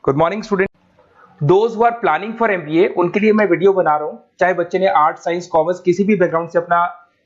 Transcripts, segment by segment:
Good morning student. Those who are planning for MBA उनके लिए मैं वीडियो बना रहा हूं। चाहे बच्चे ने आर्ट, साइंस, कॉमर्स किसी भी बैकग्राउंड से अपना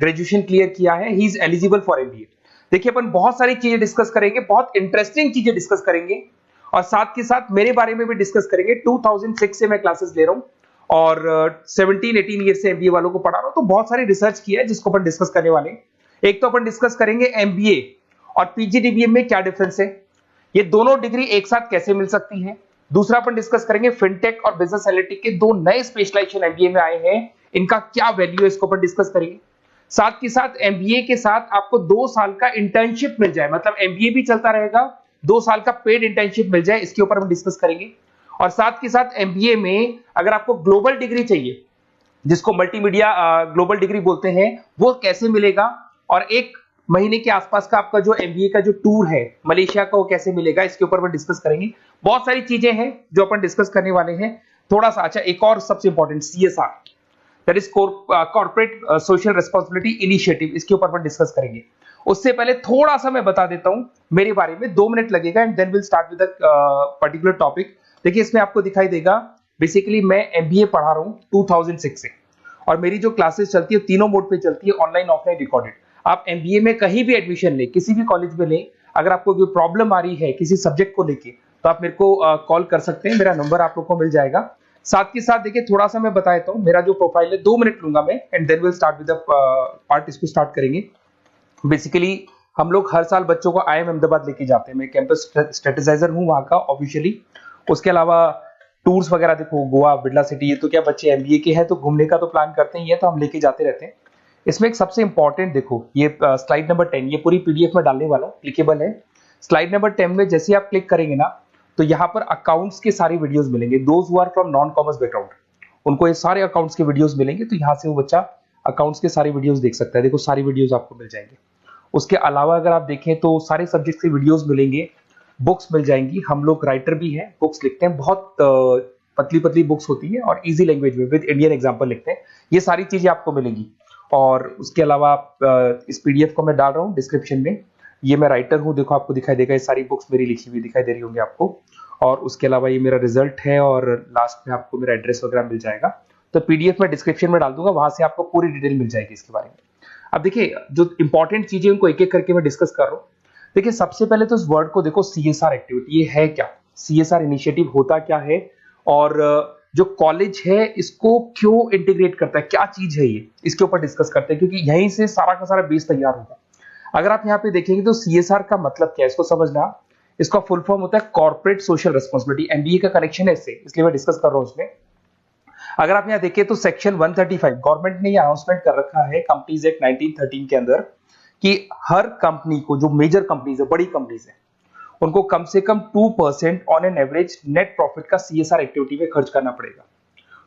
ग्रेजुएशन क्लियर किया है, he is eligible for MBA. देखिए, अपन बहुत सारी चीजें डिस्कस करेंगे, बहुत इंटरेस्टिंग चीजें डिस्कस करेंगे और साथ के साथ मेरे बारे में भी डिस्कस करेंगे। 2006 से मैं क्लासेस ले रहा हूं और 17-18 ईयर से एमबीए वालों को पढ़ा रहा हूं, तो बहुत सारी रिसर्च की है जिसको अपन डिस्कस करने वाले हैं। एक तो अपन डिस्कस करेंगे एमबीए और पीजीडीबीएम में क्या डिफरेंस है, ये दोनों डिग्री एक साथ कैसे मिल सकती है। दूसरा अपन डिस्कस करेंगे फिनटेक और बिजनेस एनालिटिक के दो नए स्पेशलाइजेशन एमबीए में आए हैं, इनका क्या वैल्यू है, इसको अपन डिस्कस करेंगे। साथ के साथ एमबीए के साथ आपको 2 साल का इंटर्नशिप मिल जाए, मतलब एमबीए भी चलता रहेगा, 2 साल का पेड इंटर्नशिप मिल जाए, इसके ऊपर हम डिस्कस करेंगे। और साथ के साथ एमबीए में अगर आपको ग्लोबल डिग्री चाहिए, जिसको मल्टीमीडिया ग्लोबल डिग्री बोलते हैं, वो कैसे मिलेगा, और 1 महीने के आसपास का आपका जो एमबीए का जो टूर है मलेशिया का, वो कैसे मिलेगा, इसके ऊपर अपन डिस्कस करेंगे। बहुत सारी चीजें हैं जो अपन डिस्कस करने वाले हैं। थोड़ा सा अच्छा, एक और सबसे important CSR, that is corporate social responsibility initiative, इसके ऊपर अपन डिस्कस करेंगे। उससे पहले थोड़ा सा मैं बता देता हूं मेरे बारे में, 2 मिनट लगेगा and then will start with particular topic. देखिए, इसमें आपको दिखाई देगा बेसिकली मैं एमबीए पढ़ा रहा हूं 2006 से, और मेरी जो क्लासेस चलती है तीनों मोड पे चलती है, ऑनलाइन, ऑफलाइन, रिकॉर्डेड। आप एमबीए में कहीं भी एडमिशन लें, किसी भी कॉलेज में लें, अगर आपको कोई प्रॉब्लम आ रही है किसी सब्जेक्ट को लेके, तो आप मेरे को कॉल कर सकते हैं, मेरा नंबर आप लोग को मिल जाएगा। साथ के साथ देखिए, थोड़ा सा मैं बता देता हूं मेरा जो प्रोफाइल है, 2 मिनट लूंगा मैं and then will start with the part, इसको स्टार्ट करेंगे। बेसिकली हम लोग हर साल बच्चों को आईएम अहमदाबाद लेके जाते हैं, मैं कैंपस स्ट्रेटेजाइजर हूं वहां का ऑफिशियली। उसके अलावा टूर्स वगैरह, देखो गोवा, बिरला सिटी, ये तो क्या बच्चे एमबीए के हैं तो घूमने का तो प्लान करते ही है, तो हम लेके जाते रहते हैं। इसमें एक सबसे इंपॉर्टेंट, देखो ये स्लाइड नंबर 10, ये पूरी पीडीएफ में डालने वाला हूं, क्लिकेबल है। स्लाइड नंबर 10 में जैसे आप क्लिक करेंगे ना, तो यहाँ पर अकाउंट्स के सारे वीडियोस मिलेंगे। Those who are from non commerce background, उनको ये सारे अकाउंट्स के वीडियोस मिलेंगे, तो यहाँ से वो बच्चा अकाउंट्स के सारे वीडियोस देख सकता है। देखो, सारी वीडियोस आपको मिल जाएंगे। उसके अलावा अगर आप देखें तो सारे सब्जेक्ट के वीडियोस मिलेंगे, बुक्स मिल जाएंगी। हम लोग राइटर भी हैं, बुक्स लिखते हैं, बहुत पतली पतली बुक्स होती है और इजी लैंग्वेज में विद इंडियन एग्जांपल लिखते हैं। ये सारी चीजें आपको मिलेंगी। और उसके अलावा इस पीडीएफ को मैं डाल रहा हूँ डिस्क्रिप्शन में, ये मैं राइटर हूँ, देखो आपको दिखाई देगा, ये सारी बुक्स मेरी लिखी हुई दिखाई दे रही होंगी आपको। और उसके अलावा ये मेरा रिजल्ट है और लास्ट में आपको मेरा एड्रेस वगैरह मिल जाएगा। तो पीडीएफ में डिस्क्रिप्शन में डाल दूंगा, वहां से आपको पूरी डिटेल मिल जाएगी इसके बारे में। अब देखिए, जो इंपॉर्टेंट चीजें उनको एक एक करके मैं डिस्कस कर रहा हूँ। देखिए, सबसे पहले तो इस वर्ड को देखो, सीएसआर एक्टिविटी, ये है क्या, सीएसआर इनिशिएटिव होता क्या है, और जो कॉलेज है इसको क्यों इंटीग्रेट करता है, क्या चीज है ये, इसके ऊपर डिस्कस करते हैं, क्योंकि यहीं से सारा का सारा बेस तैयार होगा। अगर आप यहाँ पे देखेंगे तो सीएसआर का मतलब क्या है, इसको समझना। इसका फुल फॉर्म होता है कॉर्पोरेट सोशल रिस्पांसिबिलिटी। एमबीए का कनेक्शन है इससे, इसलिए मैं डिस्कस कर रहा हूँ इसमें। अगर आप यहाँ देखिए तो सेक्शन 135, गवर्नमेंट ने ये अनाउंसमेंट कर रखा है कंपनीज एक्ट 1913 के अंदर, कि हर कंपनी को, जो मेजर कंपनीज है, बड़ी कंपनीज है, उनको कम से कम 2% on an average net profit का सीएसआर एक्टिविटी में खर्च करना पड़ेगा।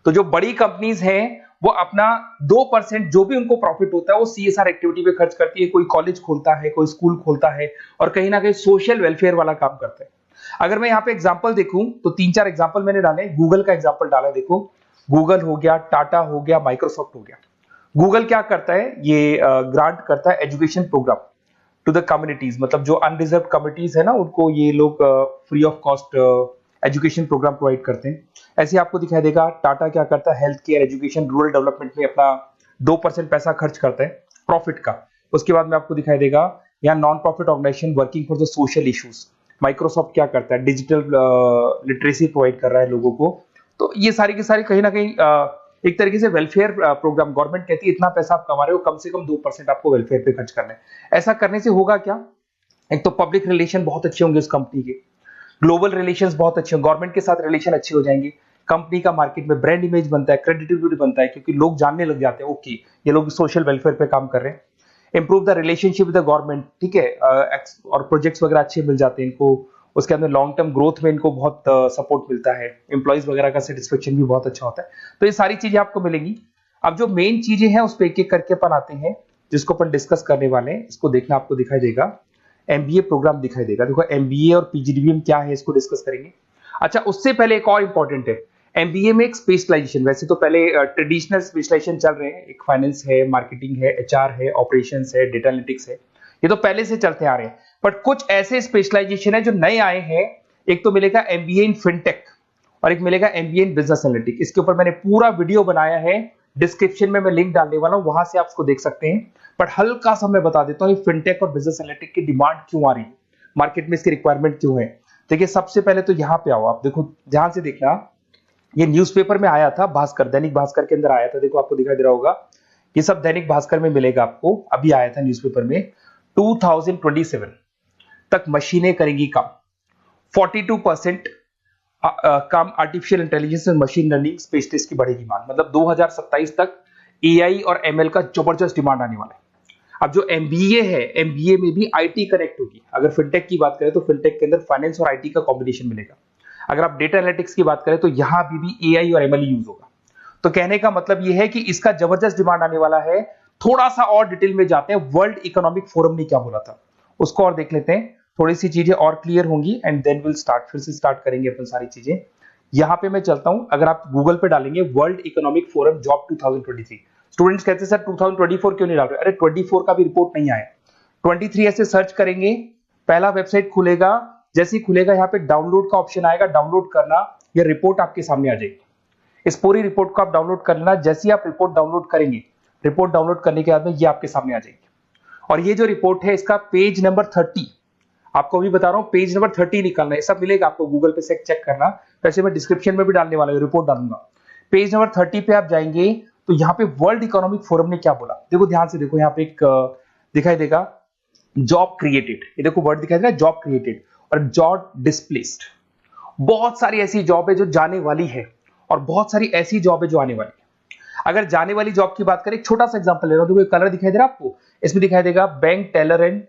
तो जो बड़ी कंपनीज हैं वो अपना 2% जो भी उनको प्रॉफिट होता है वो सीएसआर एक्टिविटी पे खर्च करती है। कोई कॉलेज खोलता है, कोई स्कूल खोलता है, और कहीं ना कहीं सोशल वेलफेयर वाला काम करता है। अगर मैं यहाँ पे एग्जांपल देखूं तो 3-4 एग्जांपल मैंने डाले। गूगल का एग्जांपल डाला, देखो गूगल हो गया, टाटा हो गया, माइक्रोसॉफ्ट हो गया। गूगल क्या करता है, ये ग्रांट करता है education program to the communities, मतलब जो अनरिजर्व कम्युनिटीज है ना, उनको ये लोग free of cost education program provide करते हैं। ऐसे आपको दिखाई देगा टाटा क्या करता है, health care, education, rural development में अपना 2% पैसा खर्च करता है प्रॉफिट का। उसके बाद में आपको दिखाई देगा यहाँ non profit organisation working for the social issues. Microsoft क्या करता है, डिजिटल लिटरेसी प्रोवाइड कर रहा है लोगों को। तो ये सारी की सारी कहीं ना कहीं एक तरीके से वेलफेयर प्रोग्राम, गवर्नमेंट कहती है इतना पैसा आप कमा रहे हो, कम से कम 2% आपको वेलफेयर पे खर्च करना है। ऐसा करने से होगा क्या, एक तो पब्लिक रिलेशन बहुत अच्छे होंगे उस कंपनी के, ग्लोबल रिलेशंस बहुत अच्छे होंगे, गवर्नमेंट के साथ रिलेशन अच्छे हो जाएंगे, कंपनी का मार्केट में ब्रांड इमेज बनता है, क्रेडिबिलिटी बनता है, क्योंकि लोग जानने लग जाते हैं ओके ये लोग सोशल वेलफेयर पे काम कर रहे हैं। Improve the relationship with the government, ठीक है, और प्रोजेक्ट्स वगैरह अच्छे मिल जाते हैं इनको। उसके अंदर लॉन्ग टर्म ग्रोथ में इनको बहुत सपोर्ट मिलता है, एम्प्लॉइज वगैरह का सेटिस्फेक्शन भी बहुत अच्छा होता है। तो ये सारी चीजें आपको मिलेंगी। अब जो मेन चीजें हैं उस पर एक एक करके अपन आते हैं, जिसको अपन डिस्कस करने वाले हैं। इसको देखना, आपको दिखाई देगा एमबीए प्रोग्राम दिखाई देगा। देखो एमबीए और पीजीडीबीएम क्या है, इसको डिस्कस करेंगे। अच्छा, उससे पहले एक और इंपॉर्टेंट है, एमबीए में एक स्पेशलाइजेशन, वैसे तो पहले ट्रेडिशनल स्पेशलाइजेशन चल रहे हैं, एक फाइनेंस है, मार्केटिंग है, एचआर है, ऑपरेशंस है, डेटा एनालिटिक्स है, ये तो पहले से चलते आ रहे हैं। बट कुछ ऐसे स्पेशलाइजेशन है जो नए आए हैं, एक तो मिलेगा एमबीए इन फिनटेक और एक मिलेगा एमबीए इन बिजनेस एनालिटिक्स। इसके ऊपर मैंने पूरा वीडियो बनाया है, डिस्क्रिप्शन में मैं लिंक डालने वाला हूं, वहां से आप इसको देख सकते हैं। बट हल्का सा मैं बता देता हूं फिनटेक और बिजनेस एनालिटिक्स की डिमांड क्यों आ रही है, मार्केट में इसकी रिक्वायरमेंट क्यों है। देखिए सबसे पहले तो यहाँ पे आओ, आप देखो ध्यान से देखना, ये न्यूज़पेपर में आया था, भास्कर, दैनिक भास्कर के अंदर आया था, देखो आपको दिखाई दे रहा होगा, ये सब दैनिक भास्कर में मिलेगा आपको, अभी आया था न्यूज़पेपर में। 2027 तक मशीनें करेंगी काम, 42% काम आर्टिफिशियल इंटेलिजेंस और मशीन लर्निंग स्पेशलिस्ट की बढ़ेगी मांग, मतलब 2027 तक एआई और एमएल का जबरदस्त डिमांड आने वाला है। अब जो एमबीए है, एमबीए में भी आईटी कनेक्ट होगी। अगर फिनटेक की बात करें तो फिनटेक के अंदर फाइनेंस और आईटी का कॉम्बिनेशन मिलेगा। अगर आप डेटा एनालिटिक्स की बात करें तो यहां भी एआई और एमएल यूज होगा। तो कहने का मतलब यह है कि इसका जबरदस्त डिमांड आने वाला है। थोड़ा सा और डिटेल में जाते हैं, वर्ल्ड इकोनॉमिक फोरम ने क्या बोला था उसको और देख लेते हैं, थोड़ी सी चीजें और क्लियर होंगी एंड देन विल स्टार्ट, फिर से स्टार्ट करेंगे अपन सारी चीजें। यहां पे मैं चलता हूं, अगर आप गूगल पे डालेंगे world economic forum job 2023, students कहते हैं सर 2024 क्यों नहीं डाल रहे, अरे 24 का भी रिपोर्ट नहीं आया, 23 ऐसे सर्च करेंगे, पहला वेबसाइट खुलेगा, जैसे ही खुलेगा यहाँ पे डाउनलोड का ऑप्शन आएगा, डाउनलोड करना, ये रिपोर्ट आपके सामने आ जाएगी। इस पूरी रिपोर्ट को आप डाउनलोड कर लेना, जैसे ही आप रिपोर्ट डाउनलोड करेंगे, रिपोर्ट डाउनलोड करने के बाद में ये आपके सामने आ जाएगी। और ये जो रिपोर्ट है इसका पेज नंबर 30, आपको भी बता रहा हूं पेज नंबर 30 निकालना है, सब मिलेगा आपको गूगल पे से चेक करना, वैसे मैं डिस्क्रिप्शन में भी डालने वाला हूं, रिपोर्ट डालूंगा। पेज नंबर 30 पे आप जाएंगे तो यहाँ पे वर्ल्ड इकोनॉमिक फोरम ने क्या बोला, देखो ध्यान से देखो, यहाँ पे एक दिखाई देगा जॉब क्रिएटेड, ये देखो वर्ड दिखाई दे रहा है जॉब क्रिएटेड और जॉब डिस्प्लेस्ड। बहुत सारी ऐसी जॉब है जो जाने वाली है और बहुत सारी ऐसी जॉब है जो आने वाली है। अगर जाने वाली जॉब की बात करें, एक छोटा सा एग्जांपल ले रहा हूं, देखो कलर दिखाई दे रहा है आपको, इसमें दिखाई देगा bank teller and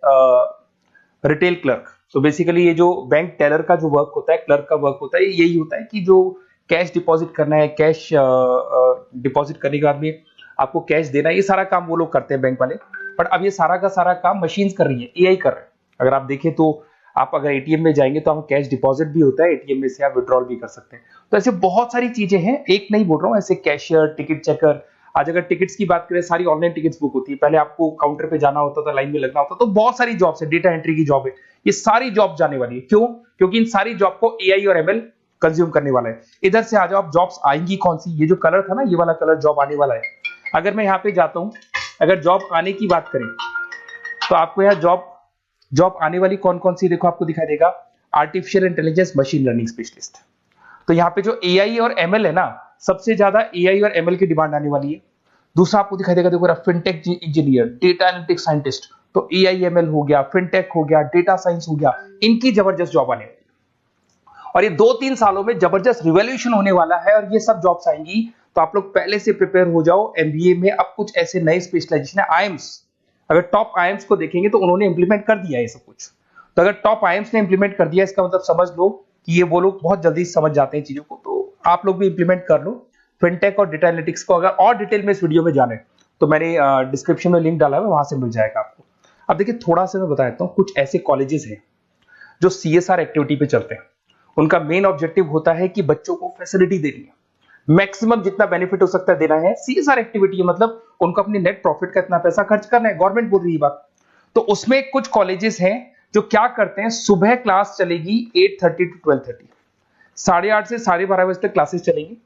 retail clerk. तो बेसिकली ये जो बैंक टेलर का जो वर्क होता है, क्लर्क का वर्क होता है, यही होता है कि जो कैश डिपॉजिट करना है, कैश डिपॉजिट करने के बाद में आपको कैश देना है, ये सारा काम वो लोग करते हैं बैंक वाले। बट अब ये सारा का सारा काम मशीन्स कर रही है, एआई कर रहे हैं। अगर आप देखें तो आप अगर एटीएम में जाएंगे तो आप कैश डिपॉजिट भी होता है, एटीएम में से आप विड्रॉल भी कर सकते हैं। तो ऐसे बहुत सारी चीजें हैं, एक नहीं बोल रहा हूँ, ऐसे कैशियर, टिकट चेकर, आज अगर टिकट्स की बात करें, सारी ऑनलाइन टिकट्स बुक होती है, पहले आपको काउंटर पे जाना होता था, लाइन में लगना होता, तो बहुत सारी जॉब्स है, डेटा एंट्री की जॉब है, ये सारी जॉब जाने वाली है। क्यों? क्योंकि इन सारी जॉब को एआई और एमएल कंज्यूम करने वाला है। इधर से आ जाओ, आप जॉब्स आएंगी कौन सी, ये जो कलर था ना, ये वाला कलर जॉब आने वाला है। अगर मैं यहाँ पे जाता हूं, अगर जॉब आने की बात करें तो आपको यहाँ जॉब आने वाली कौन कौन सी, देखो आपको दिखाई देगा artificial intelligence machine learning specialist. तो यहाँ पे जो एआई और एमएल है ना, सबसे ज्यादा एआई और एमएल की डिमांड आने वाली है। दूसरा आपको दिखाई देगा, देखो fintech engineer, data analytics scientist, तो एआई एमएल हो गया, फिनटेक हो गया, डेटा साइंस हो गया, इनकी जबरदस्त जॉब आने वाली है। और ये 2-3 सालों में जबरदस्त रिवॉल्यूशन होने वाला है और ये सब जॉब्स आएंगी। तो आप लोग पहले से प्रिपेयर हो जाओ। एमबीए में अब कुछ ऐसे नए स्पेशलाइजेशन है, आईएम्स, अगर टॉप आईएम्स को देखेंगे तो उन्होंने इंप्लीमेंट कर दिया है ये सब कुछ। तो अगर टॉप आईएम्स ने इंप्लीमेंट कर दिया, इसका मतलब समझ लो कि ये वो लोग बहुत जल्दी समझ जाते हैं चीजों को, तो आप लोग भी इंप्लीमेंट कर लो फिनटेक और डेटा एनालिटिक्स को। अगर और डिटेल में इस वीडियो में जाने तो मैंने डिस्क्रिप्शन में लिंक डाला है, वहां से मिल जाएगा आपको। अब देखिए थोड़ा सा मैं बता देता हूँ, कुछ ऐसे कॉलेजेस हैं जो सीएसआर एक्टिविटी पे चलते हैं। उनका मेन ऑब्जेक्टिव होता है कि बच्चों को फैसिलिटी देनी है, मैक्सिमम जितना बेनिफिट हो सकता है देना है। सीएसआर एक्टिविटी मतलब उनको अपने नेट प्रॉफिट का इतना पैसा खर्च करना है, गवर्नमेंट बोल रही है बात। तो उसमें कुछ कॉलेजेस हैं जो क्या करते हैं, सुबह क्लास चलेगी 8:30 to 12:30, 8:30 से 12:30 बजे तक क्लासेस चलेंगी।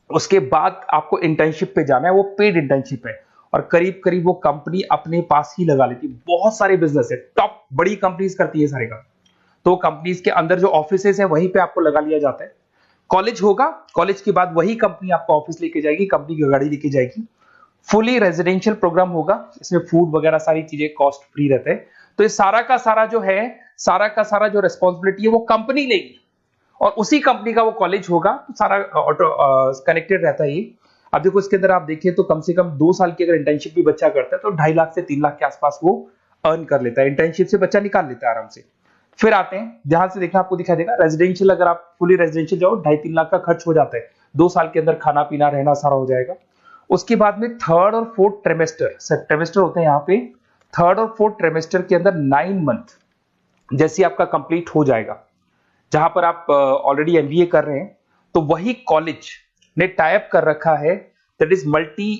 उसके बाद आपको इंटर्नशिप पे जाना है, वो पेड इंटर्नशिप है और करीब करीब वो कंपनी अपने पास ही लगा लेती है। बहुत सारे बिजनेस है, टॉप बड़ी कंपनीज करती है सारे काम। तो कंपनीज के अंदर जो ऑफिसेज है वहीं पे आपको लगा लिया जाता है। कॉलेज होगा, कॉलेज के बाद वही कंपनी आपको ऑफिस लेके जाएगी, कंपनी की गाड़ी लेके जाएगी। फुली रेजिडेंशियल प्रोग्राम होगा, इसमें फूड वगैरह सारी चीजें कॉस्ट फ्री रहते हैं। तो ये सारा का सारा जो है, सारा का सारा जो रिस्पॉन्सिबिलिटी है वो कंपनी लेगी और उसी कंपनी का वो कॉलेज होगा। तो सारा ऑटो कनेक्टेड रहता है ये। अब देखो इसके अंदर आप देखिए तो कम से कम 2 साल की अगर इंटर्नशिप भी बच्चा करता है तो 2.5 लाख से 3 लाख के आसपास वो अर्न कर लेता है, इंटर्नशिप से बच्चा निकाल लेता है आराम से। फिर आते हैं, ध्यान से देखना, आपको दिखाई देगा रेजिडेंशियल, अगर आप फुली रेजिडेंशियल जाओ 2.5-3 लाख का खर्च हो जाता है, 2 साल के अंदर खाना पीना रहना सारा हो जाएगा। उसके बाद में थर्ड और फोर्थ ट्रेमेस्टर होते हैं यहाँ पे, थर्ड और फोर्थ ट्रेमेस्टर के अंदर 9 मंथ जैसे आपका कंप्लीट हो जाएगा, जहां पर आप ऑलरेडी एमबीए कर रहे हैं, तो वही कॉलेज ने टाइप कर रखा है, that is multi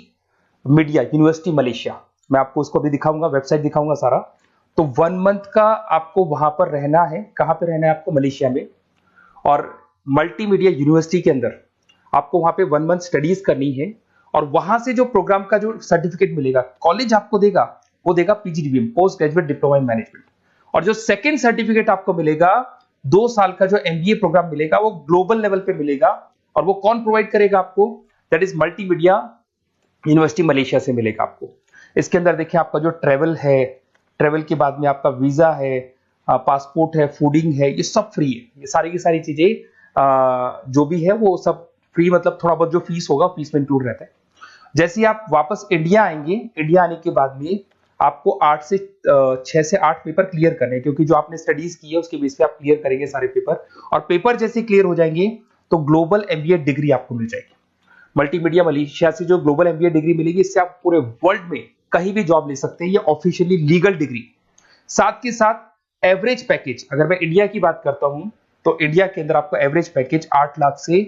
media university Malaysia. मैं आपको उसको भी दिखाऊंगा, वेबसाइट दिखाऊंगा सारा। तो 1 मंथ का आपको वहां पर रहना है, कहां पे रहना है आपको, मलेशिया में। और मल्टीमीडिया यूनिवर्सिटी के अंदर आपको वहां पे 1 मंथ स्टडीज करनी है और वहां से जो प्रोग्राम का जो सर्टिफिकेट मिलेगा कॉलेज आपको देगा, वो देगा PGDBM, post graduate diploma in management. और जो सेकंड सर्टिफिकेट आपको मिलेगा 2 साल का जो एमबीए प्रोग्राम मिलेगा वो ग्लोबल लेवल पे मिलेगा। और वो कौन प्रोवाइड करेगा आपको? That is multimedia university Malaysia से मिलेगा आपको। इसके अंदर देखिए आपका जो ट्रेवल है, ट्रेवल के बाद में आपका वीजा है, पासपोर्ट है, फूडिंग है, ये सब फ्री है। ये सारी की सारी चीजें जो भी है वो सब फ्री, मतलब थोड़ा बहुत जो फीस होगा फीस में इंक्लूड रहता है। जैसे ही आप वापस इंडिया आएंगे, इंडिया आने के बाद में आपको 6 से 8 पेपर क्लियर करने हैं, क्योंकि जो आपने स्टडीज की है उसके बेस पे आप क्लियर करेंगे सारे पेपर। और पेपर जैसे क्लियर हो जाएंगे तो ग्लोबल एमबीए डिग्री आपको मिल जाएगी। मल्टीमीडिया मलेशिया से जो ग्लोबल एमबीए डिग्री मिलेगी, इससे आप पूरे वर्ल्ड में कहीं भी जॉब ले सकते हैं। ये ऑफिशियली लीगल डिग्री। साथ के साथ एवरेज पैकेज, अगर मैं इंडिया की बात करता हूं तो इंडिया के अंदर आपको एवरेज पैकेज 8 लाख से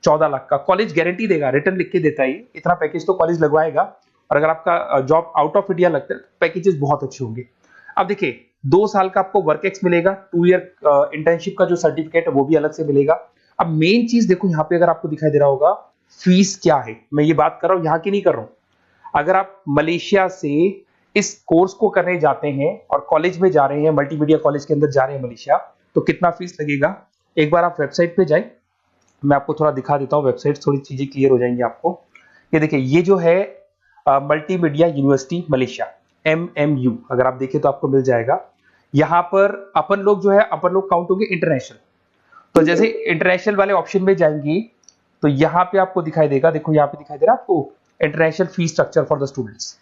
14 लाख का कॉलेज गारंटी देगा, रिटर्न लिख के देता है। इतना पैकेज तो कॉलेज लगवाएगा। और अगर आपका जॉब आउट ऑफ इंडिया लगता है तो पैकेजेस बहुत अच्छे होंगे। अब देखिए 2 साल का आपको वर्क एक्स मिलेगा, 2 ईयर इंटर्नशिप का जो सर्टिफिकेट है वो भी अलग से मिलेगा। अब मेन चीज देखो यहाँ पे, अगर आपको दिखाई दे रहा होगा फीस क्या है, मैं ये बात कर रहा हूं यहाँ की नहीं कर रहा हूं। अगर आप मलेशिया से इस कोर्स को करने जाते हैं और कॉलेज में जा रहे हैं, मल्टीमीडिया कॉलेज के अंदर जा रहे हैं मलेशिया, तो कितना फीस लगेगा? एक बार आप वेबसाइट पे जाए, मैं आपको थोड़ा दिखा देता हूँ वेबसाइट, थोड़ी चीजें क्लियर हो जाएंगी आपको। ये देखिए, ये जो है मल्टीमीडिया यूनिवर्सिटी मलेशिया, MMU, अगर आप देखें तो आपको मिल जाएगा। यहाँ पर अपन लोग जो है, अपन लोग काउंट होंगे इंटरनेशनल। तो जैसे इंटरनेशनल वाले ऑप्शन में जाएंगे तो यहाँ पे आपको दिखाई देगा, देखो यहाँ पे दिखाई दे रहा है आपको international fees structure for the students.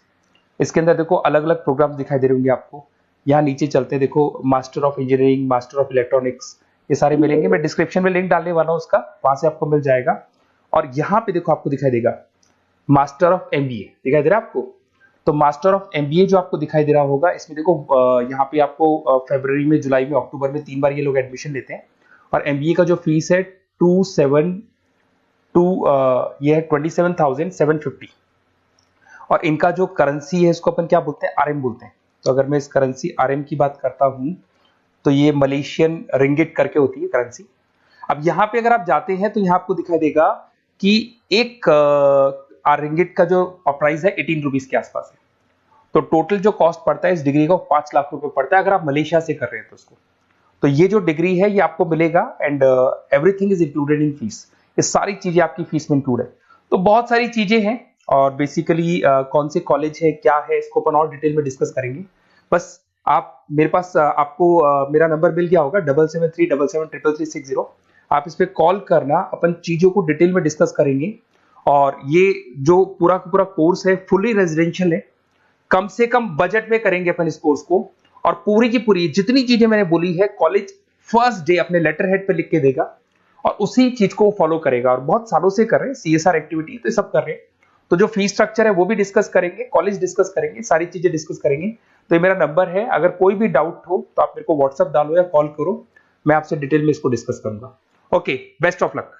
इसके अंदर देखो अलग अलग प्रोग्राम दिखाई दे रहे होंगे आपको। यहाँ नीचे चलते हैं, देखो master of engineering, master of electronics, ये सारे मिलेंगे। मैं डिस्क्रिप्शन में लिंक डालने वाला हूँ उसका, वहां से आपको मिल जाएगा। और यहाँ पे देखो आपको दिखाई देगा मास्टर ऑफ एमबीए, दिखाई दे रहा है आपको। तो मास्टर ऑफ एमबीए जो आपको दिखाई दे रहा होगा, इसमें देखो यहाँ पे आपको फरवरी में, जुलाई में, अक्टूबर में 3 बार ये लोग एडमिशन लेते हैं। और एमबीए का जो फीस है 27,750। और इनका जो करेंसी है इसको अपन क्या बोलते हैं? आरएम बोलते हैं। तो अगर मैं इस करेंसी आरएम की बात करता हूं तो ये मलेशियन रिंगिट करके होती है करेंसी। अब यहाँ पे अगर आप जाते हैं तो यहाँ आपको दिखाई देगा कि एक रिंगिट का जो प्राइस है 18 रुपीज के आसपास है। तो टोटल जो कॉस्ट पड़ता है इस डिग्री का 5 लाख रुपए पड़ता है, अगर आप मलेशिया से कर रहे हैं तो उसको। तो ये जो डिग्री है ये आपको मिलेगा and everything is included in fees. ये सारी चीजें आपकी फीस में इंक्लूड है। तो बहुत सारी चीजें हैं और बेसिकली कौन से कॉलेज है, क्या है, इसको अपन और डिटेल में डिस्कस करेंगे। बस आप मेरे पास आपको मेरा नंबर मिल गया होगा 7737773360। आप इस पे कॉल करना, अपन चीजों को डिटेल में डिस्कस करेंगे। और ये जो पूरा का पूरा कोर्स है फुली रेजिडेंशियल है, कम से कम बजट में करेंगे अपन इस कोर्स को। और पूरी की पूरी जितनी चीजें मैंने बोली है कॉलेज फर्स्ट डे अपने लेटर हेड पे लिख के देगा और उसी चीज को फॉलो करेगा। और बहुत सालों से कर रहे हैं, CSR एक्टिविटी तो सब कर रहे हैं। तो जो फीस स्ट्रक्चर है वो भी डिस्कस करेंगे, कॉलेज डिस्कस करेंगे, सारी चीजें डिस्कस करेंगे। तो ये मेरा नंबर है, अगर कोई भी डाउट हो तो आप मेरे को व्हाट्सएप डालो या कॉल करो, मैं आपसे डिटेल में इसको डिस्कस करूंगा। Okay, best of luck.